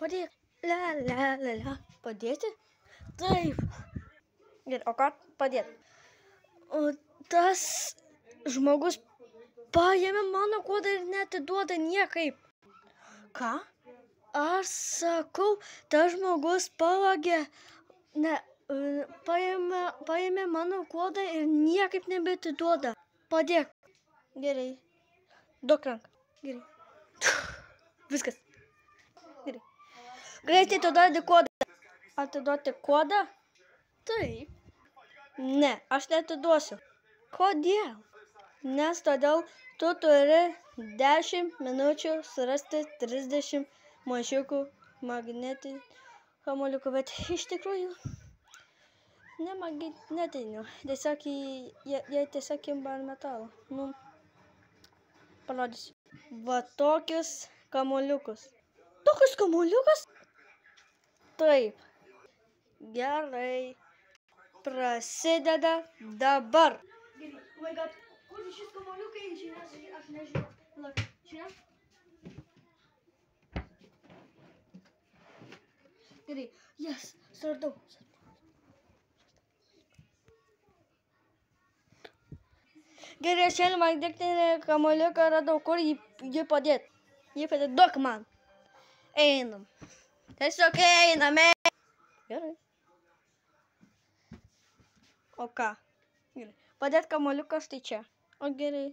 Padėk. Padėti? Taip. Gerai, o ką padėti? O tas žmogus paėmė mano kodą ir neatiduoda niekaip. Ką? Aš sakau, tas žmogus paėmė mano kodą ir niekaip nebeatiduoda. Padėk. Gerai. Duok ranką. Gerai. Viskas. Gerai. Greitai atiduoti kodą. Atiduoti kodą? Taip. Ne, aš neatiduosiu. Kodėl? Nes todėl tu turi 10 minučių surasti 30 mažiukų magnetinių kamuoliukų, bet iš tikrųjų ne magnetinių. Tiesiog jie tiesiog kimba ant metalo. Nu, parodysiu. Va tokius kamuoliukus. Tokius kamuoliukus? Taip. Gerai. Prasideda dabar. Gerai. Oh my god. Kur šis kamuoliukai? Aš nežinau. Lauk, čia? Gerai. Yes. Suradau. Gerai, šiandien magnetinį kamuoliuką radau. Kur jį padėti? Jį padėti. Duok man. Einam. Tiesiog einame. Gerai. O ką? Gerai. Padėt kamuoliuką štai čia. O gerai.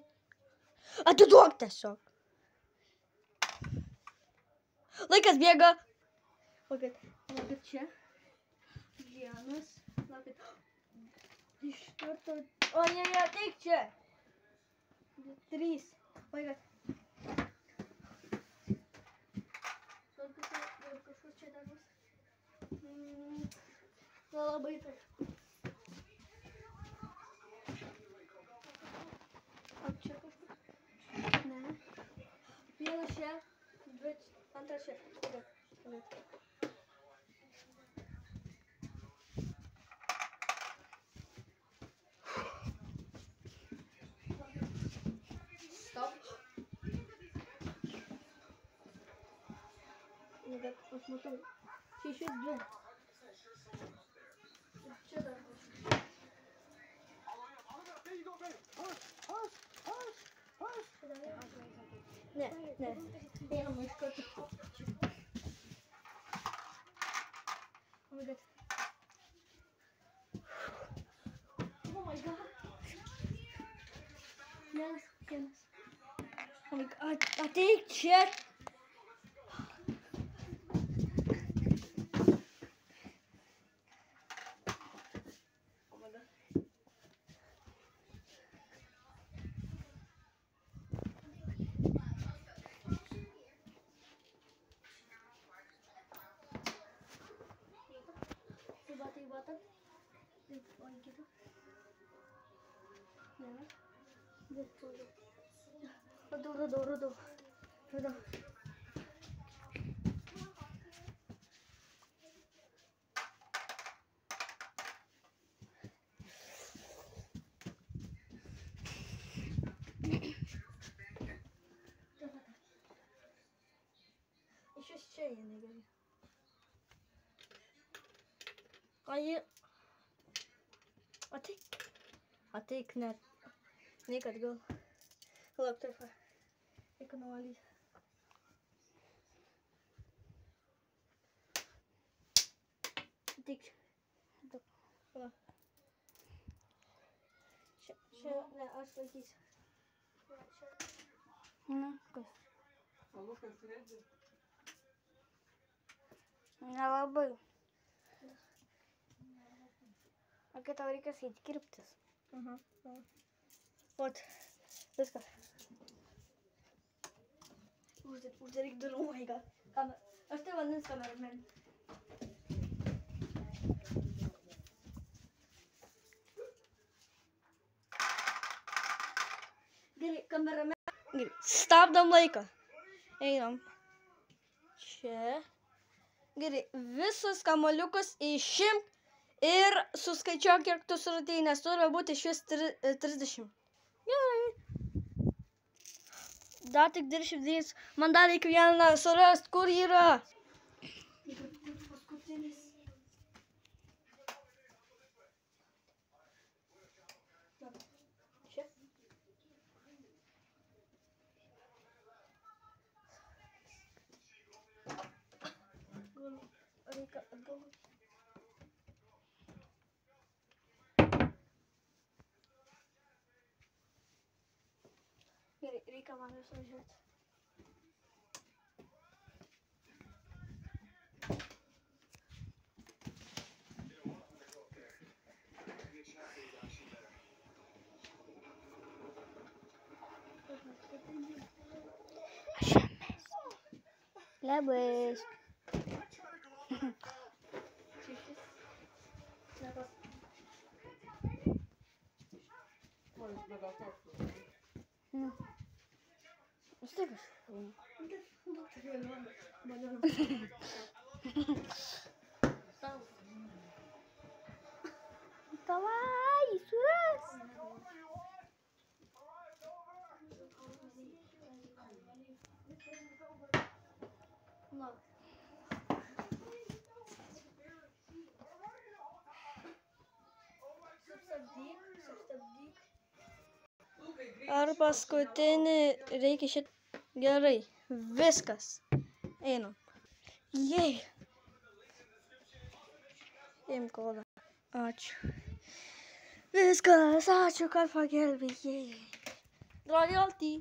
Atiduok tiesiog. Laikas bėga. Laukit čia. Vienas. Laukit. Iš karto. O ne, ateik čia. 3. Laikas. Kažkur čia dar bus. Labai taip. Čia kažkur? Ne. Vienas čia, antras čia. Stop. Bet aš matau. Čia iš vis 2. Čia dar bus. Ne. Einam iš karto. Oh my god. Oh my god. Vienas. Oh my god. Ateik čia. Bata. Lagi gitu. Ya. Rodo. Еще с чаем не говори. Hayır. Ateik net. Nekad gal. Lauk taip. Reikia nuvalyti. Ateik. Palauk. Čia, ne, aš laikysiu. Na, kas? Alukas turėti? Nelabai. O kai tau reikia skaityti kirptis. Ot, viskas. Uždaryk durų, oh my god. Aš tai vadinu kameramen. Gerai, kameramen. Gerai, stabdom laiką. Einam. Čia. Gerai, visus kamuoliukus išimk. Ir suskaičiuok, kiek tu suradai, nes turi būti iš vis 30. Gerai. Dar tik 29. Man dar reikia vieną surast, kur yra. paskutinis. Čia. Reikia atgal. Gerai, reikia man visą žiūrėti. Labas. Давай, сурас. Ar paskutinį reikia šit. Gerai, viskas. Einam. Jei. Imk kodą. Ačiū. Viskas, ačiū, kad pagelbėjai. Royalty.